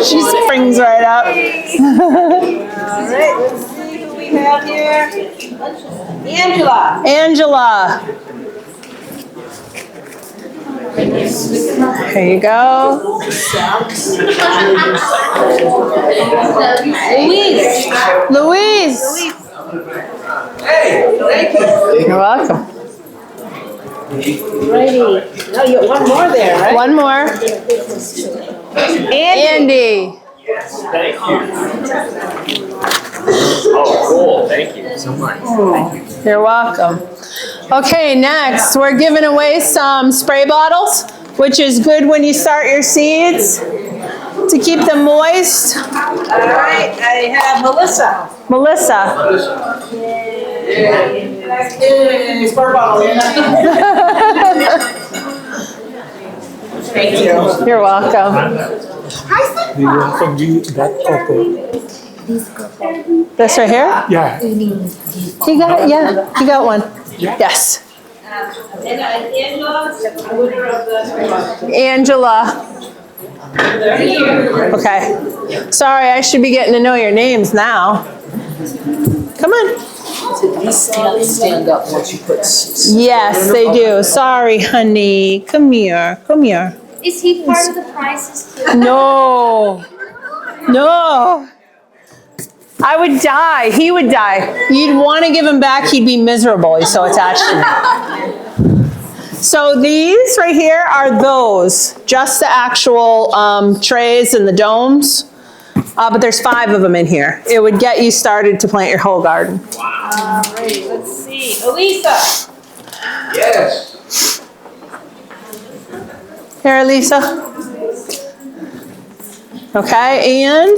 She springs right up. All right, let's see who we have here. Angela. Angela. There you go. Louise. Hey, thank you. You're welcome. Righty. No, you have one more there, right? One more. Andy. Thank you. Oh, cool. Thank you so much. You're welcome. Okay, next we're giving away some spray bottles, which is good when you start your seeds to keep them moist. All right, I have Melissa. Melissa. Spray bottle. Thank you. You're welcome. We welcome you that couple. This right here? Yeah. He got, yeah, he got one. Yes. Angela, winner of the spray bottle. Angela. Okay. Sorry, I should be getting to know your names now. Come on. These stand up once you put. Yes, they do. Sorry, honey. Come here. Come here. Is he part of the prizes too? No. No. I would die. He would die. You'd want to give him back. He'd be miserable. He's so attached to me. So these right here are those, just the actual trays and the domes. But there's 5 of them in here. It would get you started to plant your whole garden. All right, let's see. Elisa. Yes. Here, Lisa. Okay, and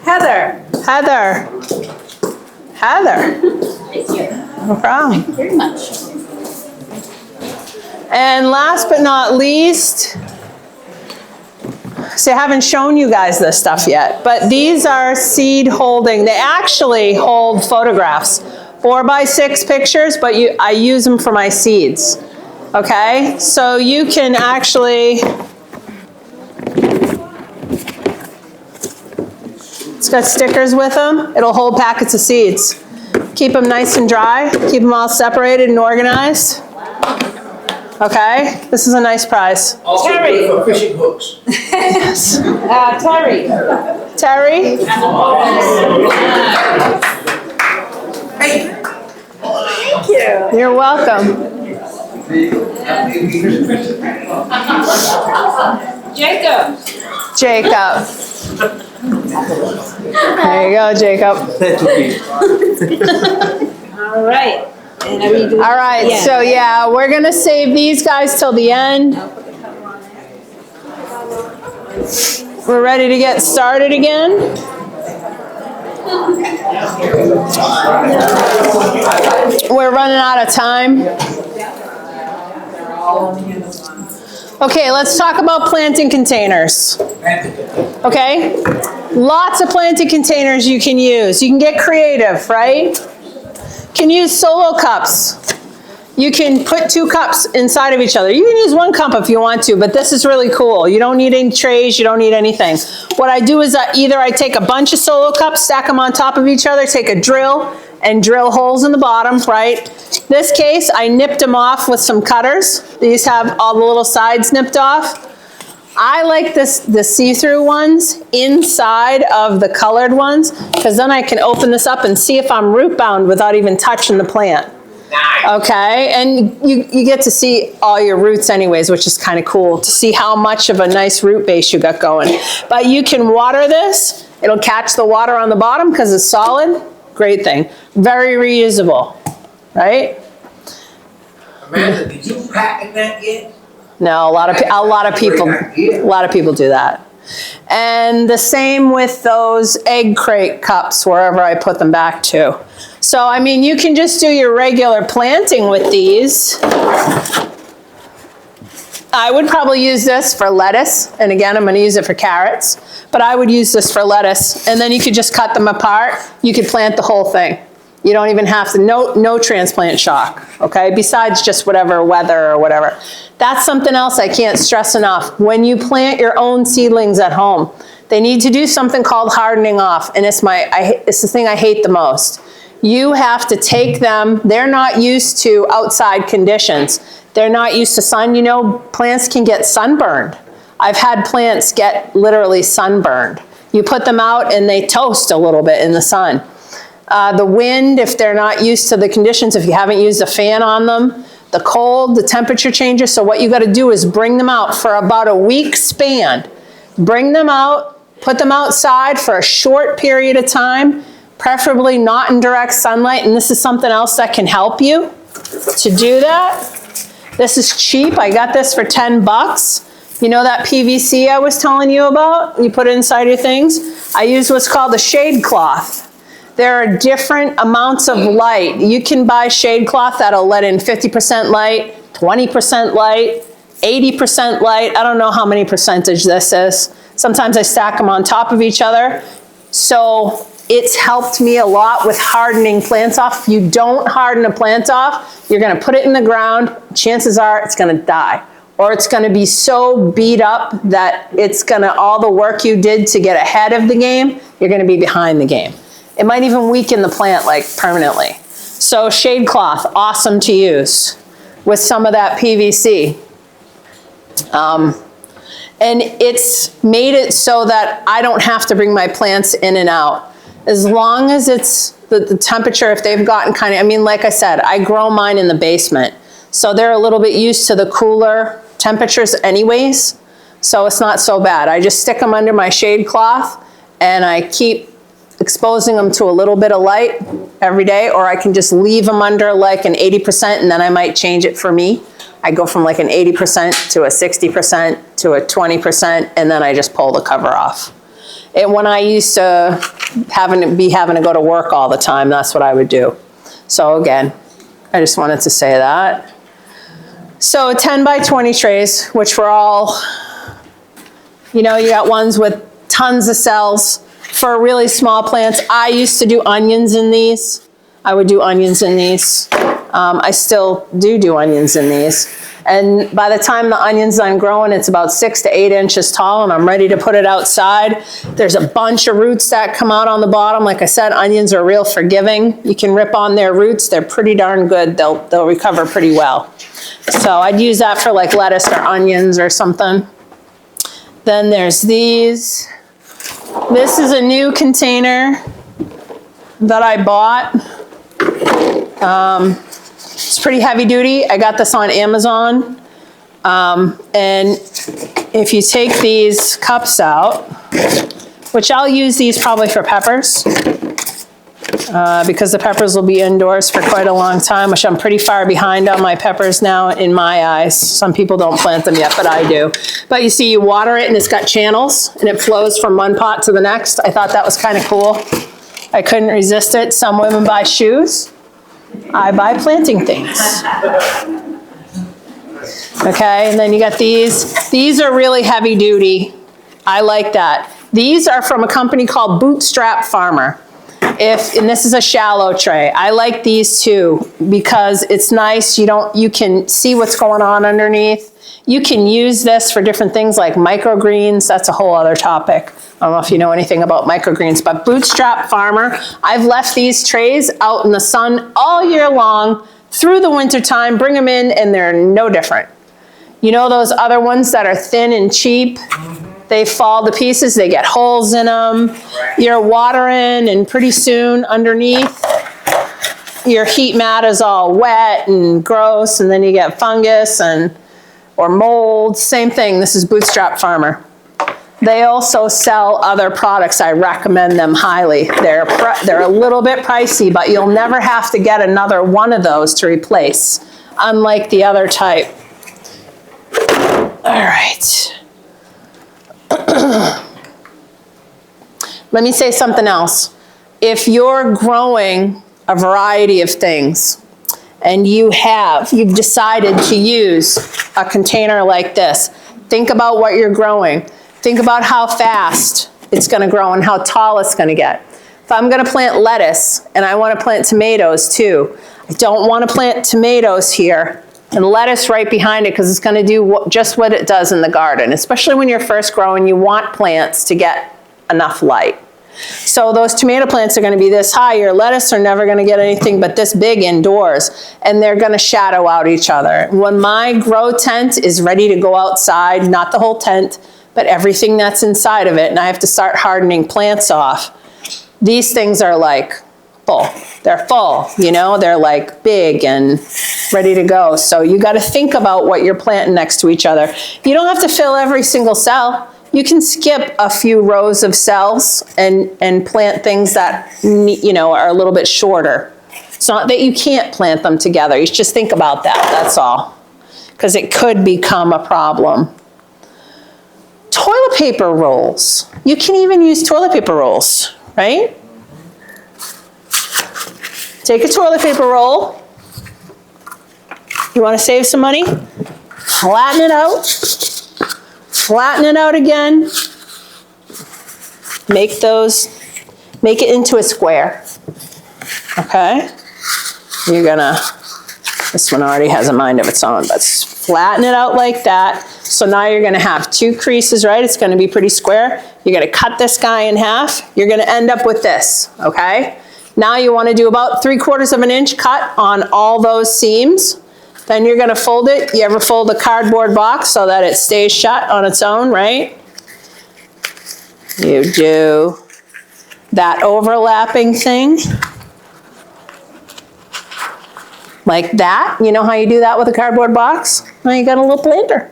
Heather. Heather. Heather. No problem. Thank you very much. And last but not least, see, I haven't shown you guys this stuff yet, but these are seed holding. They actually hold photographs, 4x6 pictures, but I use them for my seeds. Okay, so you can actually, it's got stickers with them. It'll hold packets of seeds. Keep them nice and dry. Keep them all separated and organized. Okay, this is a nice prize. Also Terry. good for fishing hooks. Yes. Terry. Terry? Thank you. You're welcome. Jacob. Jacob. There you go, Jacob. All right. And are we doing? All right, Yeah. so yeah, we're gonna save these guys till the end. We're ready to get started again. We're running out of time. Okay, let's talk about planting containers. Okay? Lots of planting containers you can use. You can get creative, right? You can use solo cups. You can put 2 cups inside of each other. You can use 1 cup if you want to, but this is really cool. You don't need any trays, you don't need anything. What I do is either I take a bunch of solo cups, stack them on top of each other, take a drill, and drill holes in the bottom, right? This case, I nipped them off with some cutters. These have all the little sides nipped off. I like the see-through ones inside of the colored ones, because then I can open this up and see if I'm root bound without even touching the plant. Okay, and you get to see all your roots anyways, which is kind of cool to see how much of a nice root base you got going. But you can water this. It'll catch the water on the bottom because it's solid. Great thing. Very reusable, right? Amanda, did you patent that yet? No, a lot of people do that. And the same with those egg crate cups, wherever I put them back to. So, I mean, you can just do your regular planting with these. I would probably use this for lettuce. And again, I'm going to use it for carrots. But I would use this for lettuce. And then you could just cut them apart. You could plant the whole thing. You don't even have to, no transplant shock, okay? Besides just whatever weather or whatever. That's something else I can't stress enough. When you plant your own seedlings at home, They need to do something called hardening off, and it's the thing I hate the most. You have to take them, they're not used to outside conditions. They're not used to sun. You know, plants can get sunburned. I've had plants get literally sunburned. You put them out and they toast a little bit in the sun. The wind, if they're not used to the conditions, if you haven't used a fan on them, the cold, the temperature changes. So what you got to do is bring them out for about a week span. Bring them out, put them outside for a short period of time, preferably not in direct sunlight. And this is something else that can help you to do that. This is cheap. I got this for 10 bucks. You know that PVC I was telling you about? You put it inside your things? I use what's called a shade cloth. There are different amounts of light. You can buy shade cloth that'll let in 50% light, 20% light, 80% light. I don't know how many percentage this is. Sometimes I stack them on top of each other. So it's helped me a lot with hardening plants off. If you don't harden a plant off, you're gonna put it in the ground, chances are it's gonna die. Or it's gonna be so beat up that it's gonna, all the work you did to get ahead of the game, you're gonna be behind the game. It might even weaken the plant like permanently. So shade cloth, awesome to use with some of that PVC. And it's made it so that I don't have to bring my plants in and out. As long as it's the temperature, if they've gotten kind of, I mean, like I said, I grow mine in the basement. So they're a little bit used to the cooler temperatures anyways. So it's not so bad. I just stick them under my shade cloth and I keep exposing them to a little bit of light every day, or I can just leave them under like an 80% and then I might change it for me. I go from like an 80% to a 60% to a 20% and then I just pull the cover off. And when I used to having to go to work all the time, that's what I would do. So again, I just wanted to say that. So 10 by 20 trays, which were all, you know, you got ones with tons of cells. For really small plants, I used to do onions in these. I would do onions in these. I still do onions in these. And by the time the onion's done growing, it's about 6 to 8 inches tall and I'm ready to put it outside. There's a bunch of roots that come out on the bottom. Like I said, onions are real forgiving. You can rip on their roots. They're pretty darn good. They'll recover pretty well. So I'd use that for like lettuce or onions or something. Then there's these. This is a new container that I bought. It's pretty heavy duty. I got this on Amazon. And if you take these cups out, which I'll use these probably for peppers, because the peppers will be indoors for quite a long time, which I'm pretty far behind on my peppers now in my eyes. Some people don't plant them yet, but I do. But you see, you water it and it's got channels and it flows from one pot to the next. I thought that was kind of cool. I couldn't resist it. Some women buy shoes. I buy planting things. Okay, and then you got these. These are really heavy duty. I like that. These are from a company called Bootstrap Farmer. And this is a shallow tray. I like these too because it's nice. You can see what's going on underneath. You can use this for different things like microgreens. That's a whole other topic. I don't know if you know anything about microgreens, but Bootstrap Farmer, I've left these trays out in the sun all year long through the winter time, bring them in and they're no different. You know those other ones that are thin and cheap? They fall to pieces, they get holes in them. You're watering and pretty soon underneath, your heat mat is all wet and gross and then you get fungus or mold. Same thing, this is Bootstrap Farmer. They also sell other products. I recommend them highly. They're a little bit pricey, but you'll never have to get another one of those to replace, unlike the other type. All right. Let me say something else. If you're growing a variety of things and you've decided to use a container like this, think about what you're growing. Think about how fast it's going to grow and how tall it's going to get. If I'm going to plant lettuce and I want to plant tomatoes too, I don't want to plant tomatoes here and lettuce right behind it because it's going to do just what it does in the garden. Especially when you're first growing, you want plants to get enough light. So those tomato plants are gonna be this high. Your lettuce are never gonna get anything but this big indoors, and they're gonna shadow out each other. When my grow tent is ready to go outside, not the whole tent, but everything that's inside of it, and I have to start hardening plants off, these things are like full. They're full, you know, they're like big and ready to go. So you gotta think about what you're planting next to each other. You don't have to fill every single cell. You can skip a few rows of cells and plant things that, you know, are a little bit shorter. It's not that you can't plant them together. You just think about that, that's all. Because it could become a problem. Toilet paper rolls. You can even use toilet paper rolls, right? Take a toilet paper roll. You want to save some money? Flatten it out. Flatten it out again. Make it into a square. Okay? You're gonna, this one already has a mind of its own, but flatten it out like that. So now you're gonna have 2 creases, right? It's gonna be pretty square. You're gonna cut this guy in half. You're gonna end up with this, okay? Now you wanna do about 3/4 of an inch cut on all those seams. Then you're gonna fold it. You ever fold a cardboard box so that it stays shut on its own, right? You do that overlapping thing. Like that. You know how you do that with a cardboard box? Now you got a little planter.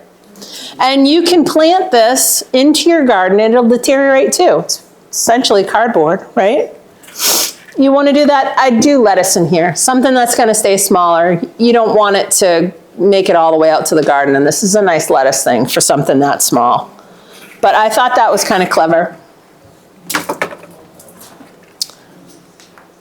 And you can plant this into your garden. It'll deteriorate too. It's essentially cardboard, right? You want to do that, I do lettuce in here, something that's going to stay smaller. You don't want it to make it all the way out to the garden, and this is a nice lettuce thing for something that small. But I thought that was kind of clever.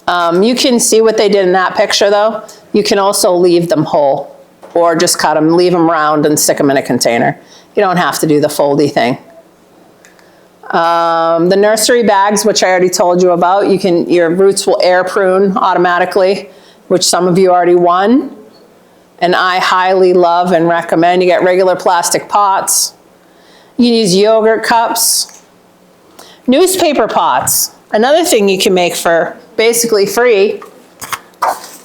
You can see what they did in that picture though. You can also leave them whole, or just cut them, leave them round and stick them in a container. You don't have to do the foldy thing. The nursery bags, which I already told you about, your roots will air prune automatically, which some of you already won. And I highly love and recommend. You get regular plastic pots. You can use yogurt cups. Newspaper pots, another thing you can make for basically free.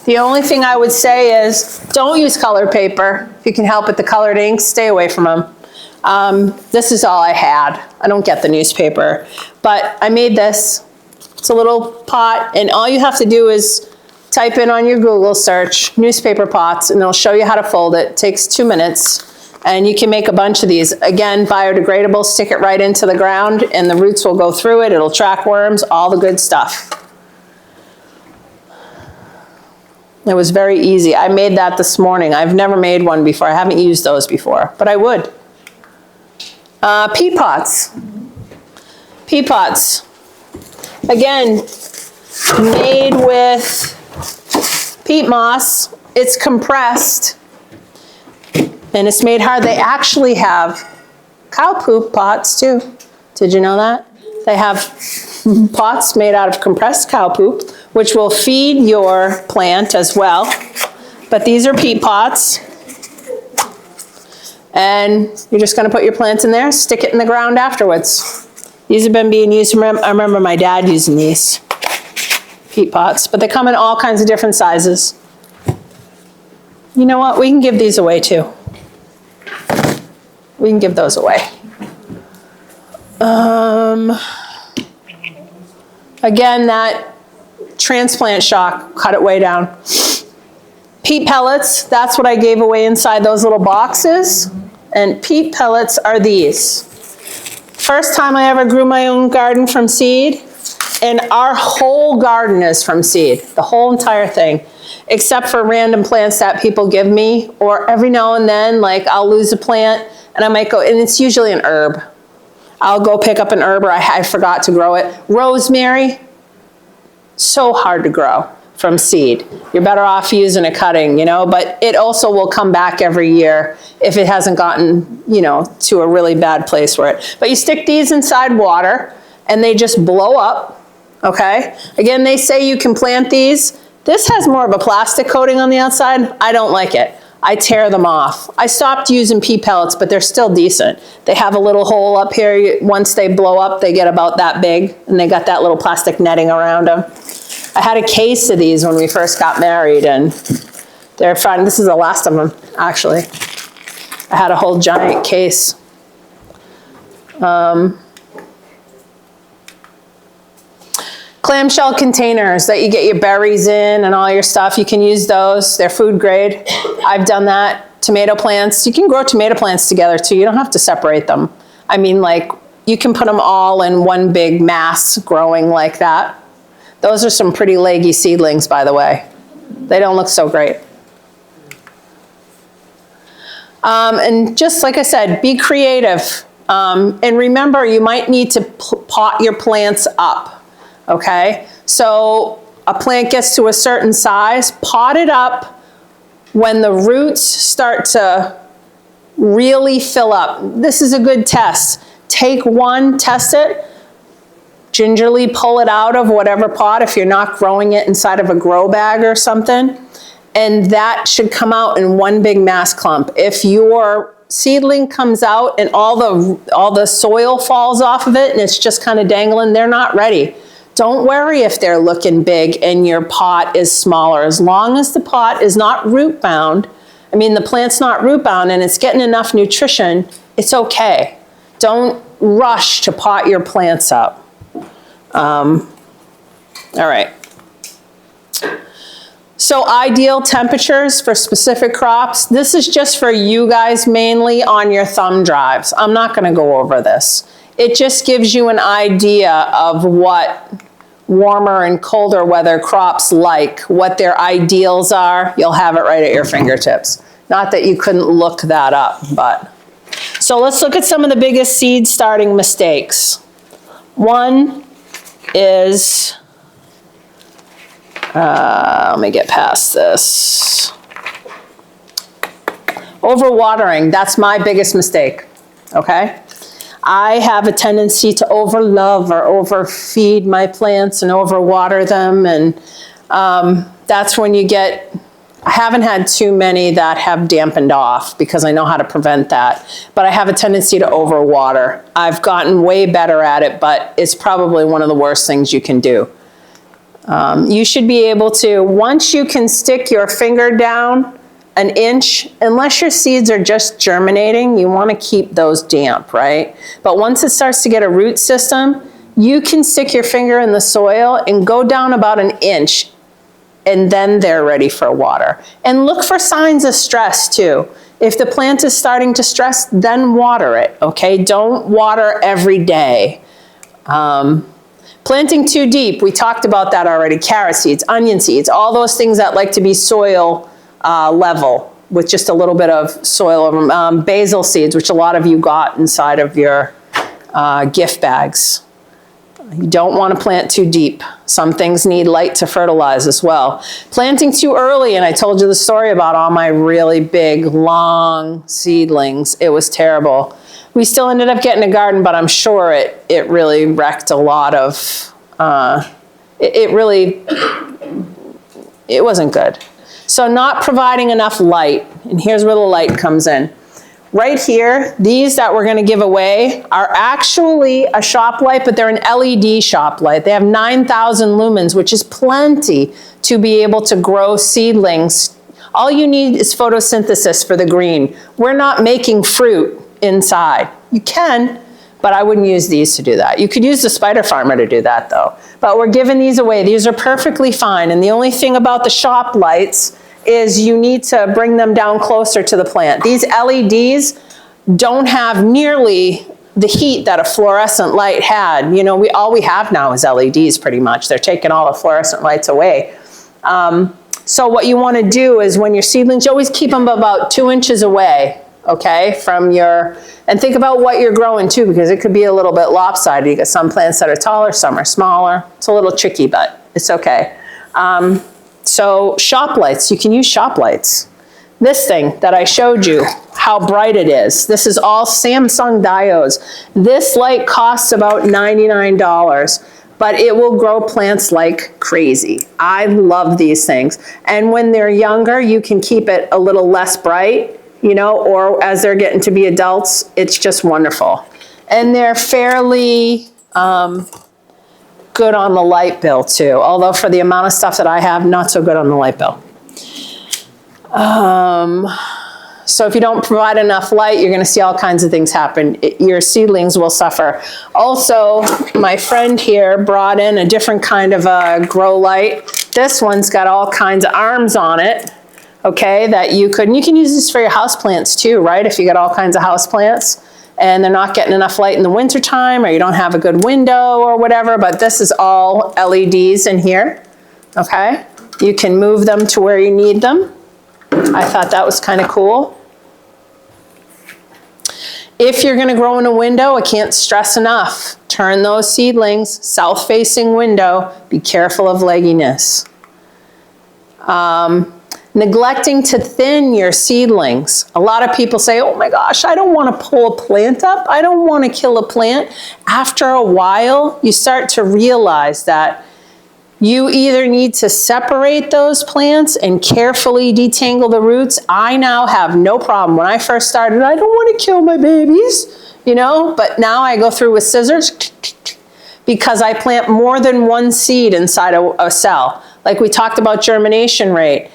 The only thing I would say is don't use colored paper. If you can help it, the colored inks, stay away from them. This is all I had. I don't get the newspaper, but I made this. It's a little pot, and all you have to do is type in on your Google search, newspaper pots, and it'll show you how to fold it. It takes 2 minutes, and you can make a bunch of these. Again, biodegradable, stick it right into the ground, and the roots will go through it. It'll track worms, all the good stuff. It was very easy. I made that this morning. I've never made one before. I haven't used those before, but I would. Peat pots. Peat pots. Again, made with peat moss. It's compressed and it's made hard. They actually have cow poop pots too. Did you know that? They have pots made out of compressed cow poop, which will feed your plant as well. But these are peat pots. And you're just gonna put your plants in there, stick it in the ground afterwards. These have been being used, I remember my dad using these peat pots, but they come in all kinds of different sizes. You know what, we can give these away too. We can give those away. Again, that transplant shock, cut it way down. Peat pellets, that's what I gave away inside those little boxes. And peat pellets are these. First time I ever grew my own garden from seed, and our whole garden is from seed, the whole entire thing, except for random plants that people give me, or every now and then, like I'll lose a plant, and I might go, and it's usually an herb. I'll go pick up an herb, or I forgot to grow it. Rosemary, so hard to grow from seed. You're better off using a cutting, you know, but it also will come back every year if it hasn't gotten, you know, to a really bad place for it. But you stick these inside water and they just blow up, okay? Again, they say you can plant these. This has more of a plastic coating on the outside. I don't like it. I tear them off. I stopped using pea pellets, but they're still decent. They have a little hole up here. Once they blow up, they get about that big, and they got that little plastic netting around them. I had a case of these when we first got married, and they're fun. This is the last of them, actually. I had a whole giant case. Clamshell containers that you get your berries in and all your stuff, you can use those. They're food grade. I've done that. Tomato plants, you can grow tomato plants together too. You don't have to separate them. I mean, like, you can put them all in one big mass growing like that. Those are some pretty leggy seedlings, by the way. They don't look so great. And just like I said, be creative. And remember, you might need to pot your plants up. Okay, so a plant gets to a certain size, pot it up when the roots start to really fill up. This is a good test. Take one, test it, gingerly pull it out of whatever pot if you're not growing it inside of a grow bag or something, and that should come out in one big mass clump. If your seedling comes out and all the soil falls off of it and it's just kind of dangling, they're not ready. Don't worry if they're looking big and your pot is smaller. As long as the pot is not root bound, I mean the plant's not root bound and it's getting enough nutrition, it's okay. Don't rush to pot your plants up. All right. So ideal temperatures for specific crops. This is just for you guys mainly on your thumb drives. I'm not going to go over this. It just gives you an idea of what warmer and colder weather crops like, what their ideals are. You'll have it right at your fingertips. Not that you couldn't look that up, but. So let's look at some of the biggest seed starting mistakes. One is, let me get past this. Overwatering, that's my biggest mistake, okay? I have a tendency to overlove or overfeed my plants and overwater them, and that's when you get, I haven't had too many that have dampened off because I know how to prevent that, but I have a tendency to overwater. I've gotten way better at it, but it's probably one of the worst things you can do. You should be able to, once you can stick your finger down an inch, unless your seeds are just germinating, you want to keep those damp, right? But once it starts to get a root system, you can stick your finger in the soil and go down about an inch, and then they're ready for water. And look for signs of stress too. If the plant is starting to stress, then water it, okay? Don't water every day. Planting too deep, we talked about that already. Carrot seeds, onion seeds, all those things that like to be soil level with just a little bit of soil. Basil seeds, which a lot of you got inside of your gift bags. You don't want to plant too deep. Some things need light to fertilize as well. Planting too early, and I told you the story about all my really big, long seedlings. It was terrible. We still ended up getting a garden, but I'm sure it really wrecked a lot of, it wasn't good. So not providing enough light, and here's where the light comes in. Right here, these that we're gonna give away are actually a shop light, but they're an LED shop light. They have 9,000 lumens, which is plenty to be able to grow seedlings. All you need is photosynthesis for the green. We're not making fruit inside. You can, but I wouldn't use these to do that. You could use the Spider Farmer to do that though. But we're giving these away. These are perfectly fine. And the only thing about the shop lights is you need to bring them down closer to the plant. These LEDs don't have nearly the heat that a fluorescent light had. You know, all we have now is LEDs pretty much. They're taking all the fluorescent lights away. So what you want to do is when your seedlings, you always keep them about 2 inches away, okay, from your, and think about what you're growing too, because it could be a little bit lopsided. You got some plants that are taller, some are smaller. It's a little tricky, but it's okay. So shop lights, you can use shop lights. This thing that I showed you, how bright it is. This is all Samsung diodes. This light costs about $99. but it will grow plants like crazy. I love these things. And when they're younger, you can keep it a little less bright, you know, or as they're getting to be adults, it's just wonderful. And they're fairly good on the light bill too, although for the amount of stuff that I have, not so good on the light bill. So if you don't provide enough light, you're gonna see all kinds of things happen. Your seedlings will suffer. Also, my friend here brought in a different kind of a grow light. This one's got all kinds of arms on it, okay, that you can use this for your houseplants too, right? If you got all kinds of houseplants and they're not getting enough light in the wintertime, or you don't have a good window or whatever, but this is all LEDs in here, okay? You can move them to where you need them. I thought that was kind of cool. If you're gonna grow in a window, I can't stress enough, turn those seedlings, south-facing window, be careful of legginess. Neglecting to thin your seedlings. A lot of people say, oh my gosh, I don't wanna pull a plant up, I don't wanna kill a plant. After a while, you start to realize that you either need to separate those plants and carefully detangle the roots. I now have no problem. When I first started, I don't want to kill my babies, you know, but now I go through with scissors because I plant more than one seed inside a cell. Like we talked about germination rate.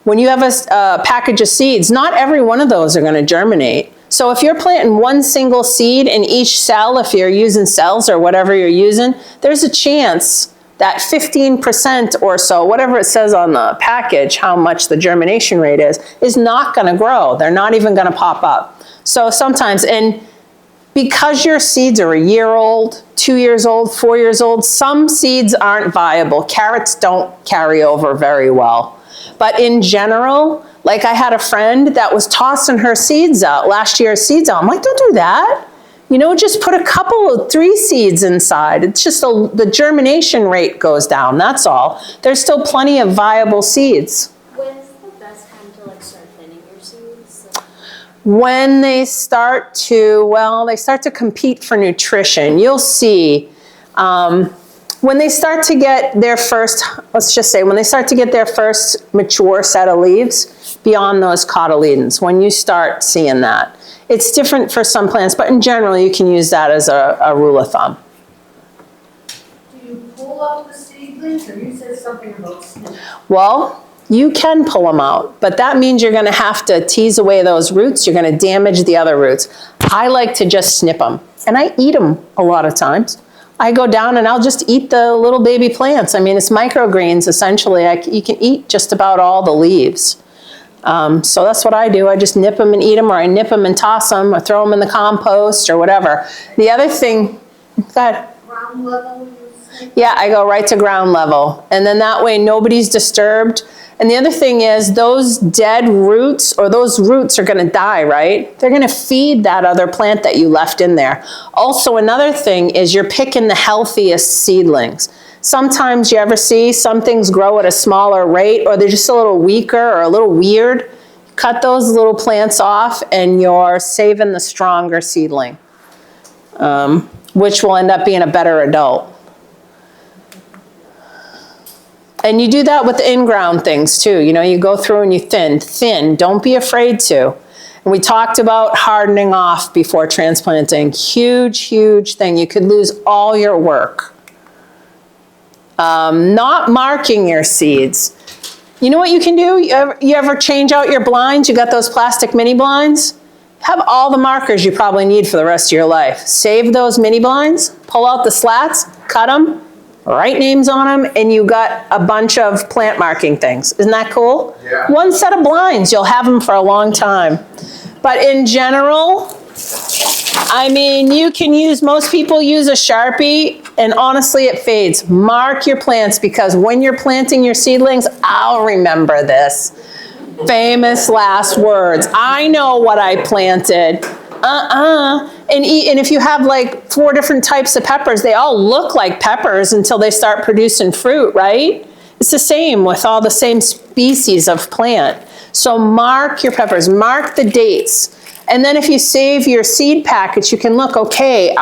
When you have a package of seeds, not every one of those are going to germinate. So if you're planting one single seed in each cell, if you're using cells or whatever you're using, there's a chance that 15% or so, whatever it says on the package, how much the germination rate is not gonna grow. They're not even gonna pop up. So sometimes, and because your seeds are a year old, 2 years old, 4 years old, some seeds aren't viable. Carrots don't carry over very well. But in general, like I had a friend that was tossing her seeds out, last year's seeds out. I'm like, don't do that. You know, just put a couple of 3 seeds inside. It's just the germination rate goes down, that's all. There's still plenty of viable seeds. When's the best time to like start thinning your seeds? When they start to, well, they start to compete for nutrition. You'll see, when they start to get their first, let's just say, when they start to get their first mature set of leaves, beyond those cotyledons, when you start seeing that. It's different for some plants, but in general, you can use that as a rule of thumb. Do you pull out the seedlings, or you said something about snipping? Well, you can pull them out, but that means you're gonna have to tease away those roots. You're gonna damage the other roots. I like to just snip them, and I eat them a lot of times. I go down and I'll just eat the little baby plants. I mean, it's microgreens, essentially. You can eat just about all the leaves. So that's what I do. I just nip them and eat them, or I nip them and toss them, or throw them in the compost, or whatever. The other thing, go ahead. Ground level, you say? Yeah, I go right to ground level. And then that way nobody's disturbed. And the other thing is those dead roots, or those roots are gonna die, right? They're gonna feed that other plant that you left in there. Also, another thing is you're picking the healthiest seedlings. Sometimes you ever see some things grow at a smaller rate, or they're just a little weaker or a little weird. Cut those little plants off and you're saving the stronger seedling, which will end up being a better adult. And you do that with in-ground things too. You know, you go through and you thin, don't be afraid to. And we talked about hardening off before transplanting. Huge, huge thing. You could lose all your work. Not marking your seeds. You know what you can do? You ever change out your blinds? You got those plastic mini blinds? Have all the markers you probably need for the rest of your life. Save those mini blinds, pull out the slats, cut them, write names on them, and you got a bunch of plant marking things. Isn't that cool? Yeah. One set of blinds, you'll have them for a long time. But in general, I mean, you can use, most people use a Sharpie, and honestly it fades. Mark your plants, because when you're planting your seedlings, I'll remember this. Famous last words. I know what I planted. And if you have like 4 different types of peppers, they all look like peppers until they start producing fruit, right? It's the same with all the same species of plant. So mark your peppers, mark the dates. And then if you save your seed packets, you can look, okay,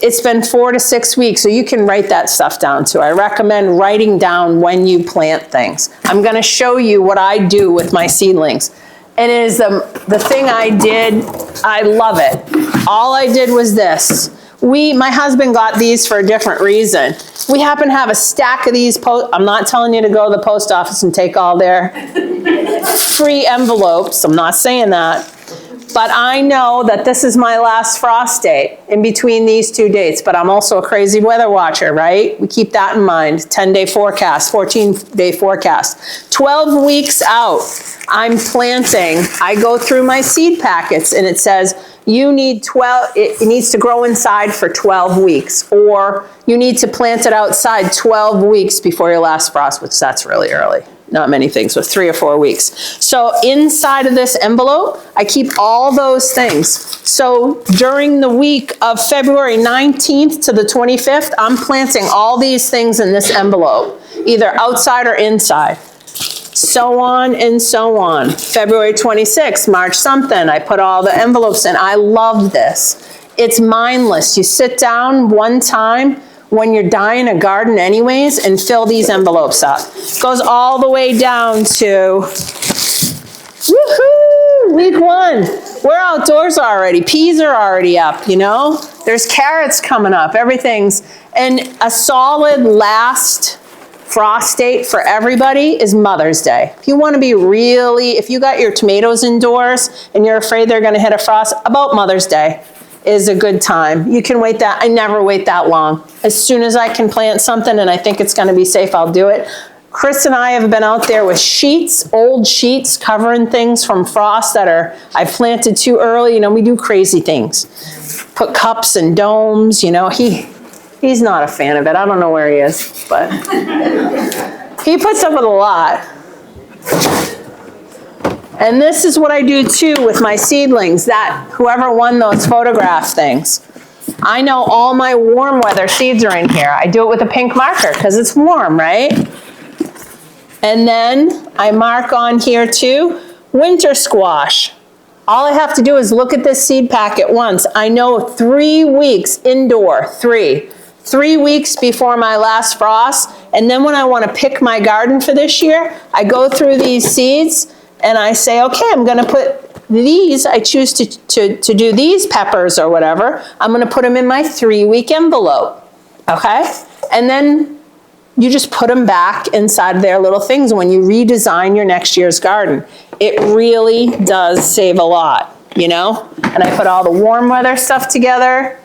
it's been 4 to 6 weeks, so you can write that stuff down too. I recommend writing down when you plant things. I'm gonna show you what I do with my seedlings. And it is the thing I did, I love it. All I did was this. My husband got these for a different reason. We happen to have a stack of these, I'm not telling you to go to the post office and take all their free envelopes, I'm not saying that. But I know that this is my last frost date in between these two dates, but I'm also a crazy weather watcher, right? We keep that in mind. 10-day forecast, 14-day forecast. 12 weeks out, I'm planting. I go through my seed packets and it says, you need 12, it needs to grow inside for 12 weeks, or you need to plant it outside 12 weeks before your last frost, which that's really early. Not many things, but 3 or 4 weeks. So inside of this envelope, I keep all those things. So during the week of February 19th to the 25th, I'm planting all these things in this envelope, either outside or inside. So on and so on. February 26th, March something, I put all the envelopes in. I love this. It's mindless. You sit down one time, when you're dying a garden anyways, and fill these envelopes up. Goes all the way down to, woohoo, week 1. We're outdoors already. Peas are already up, you know? There's carrots coming up, everything's, and a solid last frost date for everybody is Mother's Day. If you want to be really, if you got your tomatoes indoors and you're afraid they're going to hit a frost, about Mother's Day is a good time. You can wait that, I never wait that long. As soon as I can plant something and I think it's gonna be safe, I'll do it. Chris and I have been out there with sheets, old sheets, covering things from frost that I planted too early. You know, we do crazy things. Put cups and domes, you know. He's not a fan of it. I don't know where he is, but he puts up with a lot. And this is what I do too with my seedlings, that whoever won those photograph things. I know all my warm weather seeds are in here. I do it with a pink marker because it's warm, right? And then I mark on here too, winter squash. All I have to do is look at this seed packet once. I know 3 weeks indoor, 3 weeks before my last frost. And then when I want to pick my garden for this year, I go through these seeds and I say, okay, I'm going to put these, I choose to do these peppers or whatever, I'm going to put them in my 3-week envelope, okay? And then you just put them back inside their little things when you redesign your next year's garden. It really does save a lot, you know? And I put all the warm weather stuff together.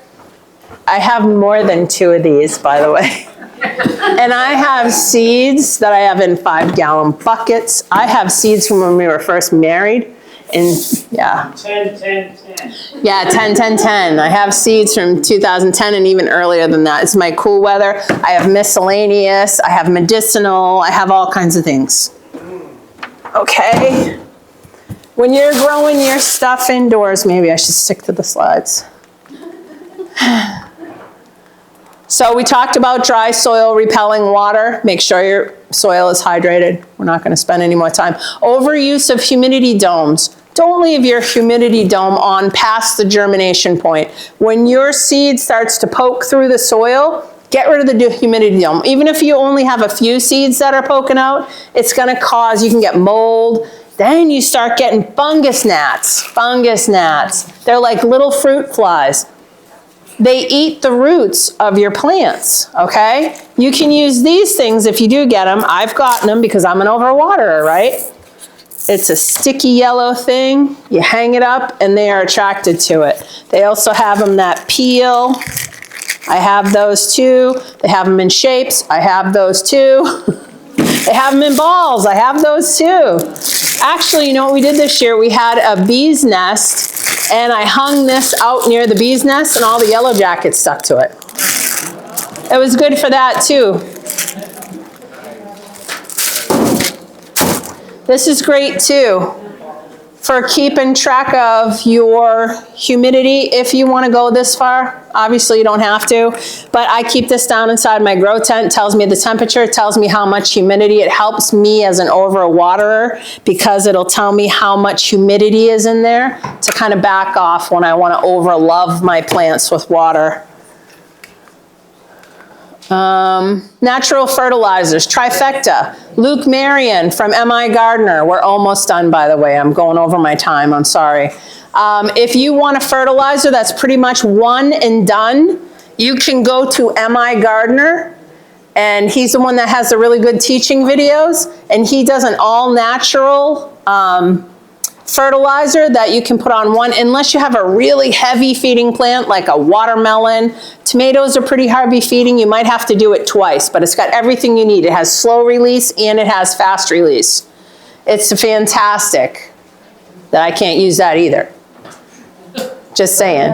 I have more than 2 of these, by the way. And I have seeds that I have in 5-gallon buckets. I have seeds from when we were first married. And yeah. 10, 10, 10. Yeah, 10, 10, 10. I have seeds from 2010 and even earlier than that. It's my cool weather. I have miscellaneous. I have medicinal. I have all kinds of things. Okay. When you're growing your stuff indoors, maybe I should stick to the slides. So we talked about dry soil repelling water. Make sure your soil is hydrated. We're not going to spend any more time. Overuse of humidity domes. Don't leave your humidity dome on past the germination point. When your seed starts to poke through the soil, get rid of the humidity dome. Even if you only have a few seeds that are poking out, it's going to cause, you can get mold. Then you start getting fungus gnats. Fungus gnats. They're like little fruit flies. They eat the roots of your plants, okay? You can use these things if you do get them. I've gotten them because I'm an overwaterer, right? It's a sticky yellow thing. You hang it up and they are attracted to it. They also have them that peel. I have those too. They have them in shapes. I have those too. They have them in balls. I have those too. Actually, you know what we did this year? We had a bee's nest, and I hung this out near the bee's nest, and all the yellow jackets stuck to it. It was good for that, too. This is great, too, for keeping track of your humidity if you want to go this far. Obviously, you don't have to, but I keep this down inside my grow tent. It tells me the temperature, it tells me how much humidity. It helps me as an overwaterer because it'll tell me how much humidity is in there to kind of back off when I want to overlove my plants with water. Natural fertilizers, trifecta. Luke Marion from M.I. Gardner. We're almost done, by the way. I'm going over my time. I'm sorry. If you want a fertilizer that's pretty much one and done, you can go to M.I. Gardner, and he's the one that has the really good teaching videos, and he does an all-natural fertilizer that you can put on one, unless you have a really heavy feeding plant like a watermelon. Tomatoes are pretty heavy feeding. You might have to do it twice, but it's got everything you need. It has slow release and it has fast release. It's fantastic. That I can't use that either. Just saying.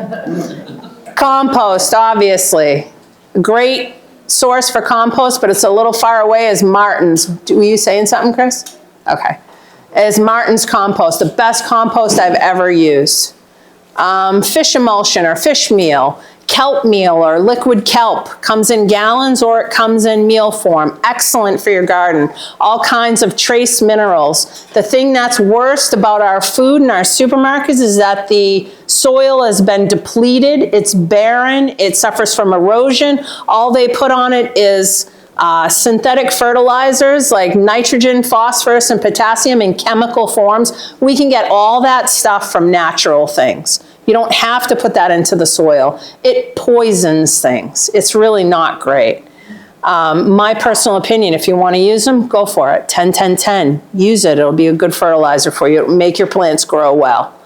Compost, obviously. Great source for compost, but it's a little far away, is Martin's. Were you saying something, Chris? Okay. Is Martin's compost, the best compost I've ever used. Fish emulsion or fish meal, kelp meal or liquid kelp, comes in gallons or it comes in meal form. Excellent for your garden. All kinds of trace minerals. The thing that's worst about our food in our supermarkets is that the soil has been depleted, it's barren, it suffers from erosion. All they put on it is synthetic fertilizers like nitrogen, phosphorus, and potassium in chemical forms. We can get all that stuff from natural things. You don't have to put that into the soil. It poisons things. It's really not great. My personal opinion, if you want to use them, go for it. 10-10-10. Use it. It'll be a good fertilizer for you. It'll make your plants grow well.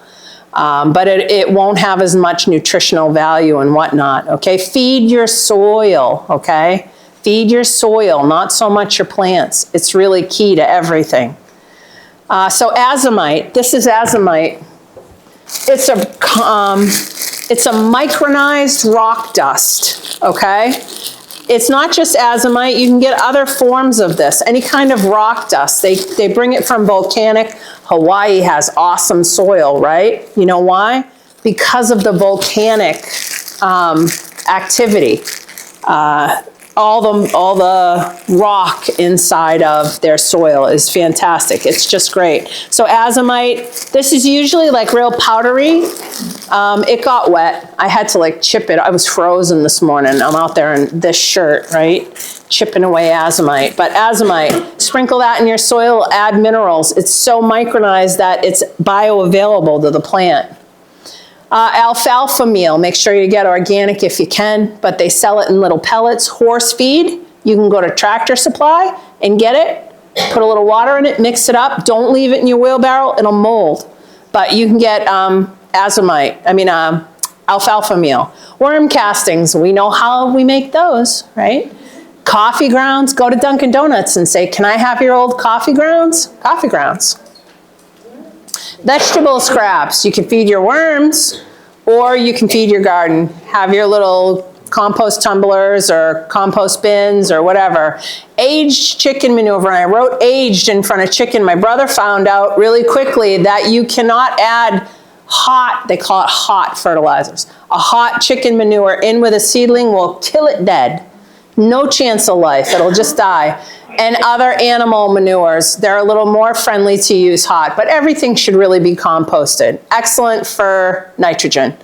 But it won't have as much nutritional value and whatnot. Okay? Feed your soil. Okay? Feed your soil, not so much your plants. It's really key to everything. So azomite, this is azomite. It's a micronized rock dust, okay? It's not just azomite, you can get other forms of this, any kind of rock dust. They bring it from volcanic. Hawaii has awesome soil, right? You know why? Because of the volcanic activity. All the rock inside of their soil is fantastic. It's just great. So azomite, this is usually like real powdery. It got wet. I had to like chip it. I was frozen this morning. I'm out there in this shirt, right? Chipping away azomite. But azomite, sprinkle that in your soil, add minerals. It's so micronized that it's bioavailable to the plant. Alfalfa meal, make sure you get organic if you can, but they sell it in little pellets. Horse feed, you can go to Tractor Supply and get it, put a little water in it, mix it up, don't leave it in your wheelbarrow, it'll mold. But you can get alfalfa meal. Worm castings, we know how we make those, right? Coffee grounds, go to Dunkin' Donuts and say, can I have your old coffee grounds? Coffee grounds. Vegetable scraps, you can feed your worms or you can feed your garden. Have your little compost tumblers or compost bins or whatever. Aged chicken manure, and I wrote aged in front of chicken. My brother found out really quickly that you cannot add hot, they call it hot fertilizers. A hot chicken manure in with a seedling will kill it dead. No chance of life, it'll just die. And other animal manures, they're a little more friendly to use hot, but everything should really be composted. Excellent for nitrogen.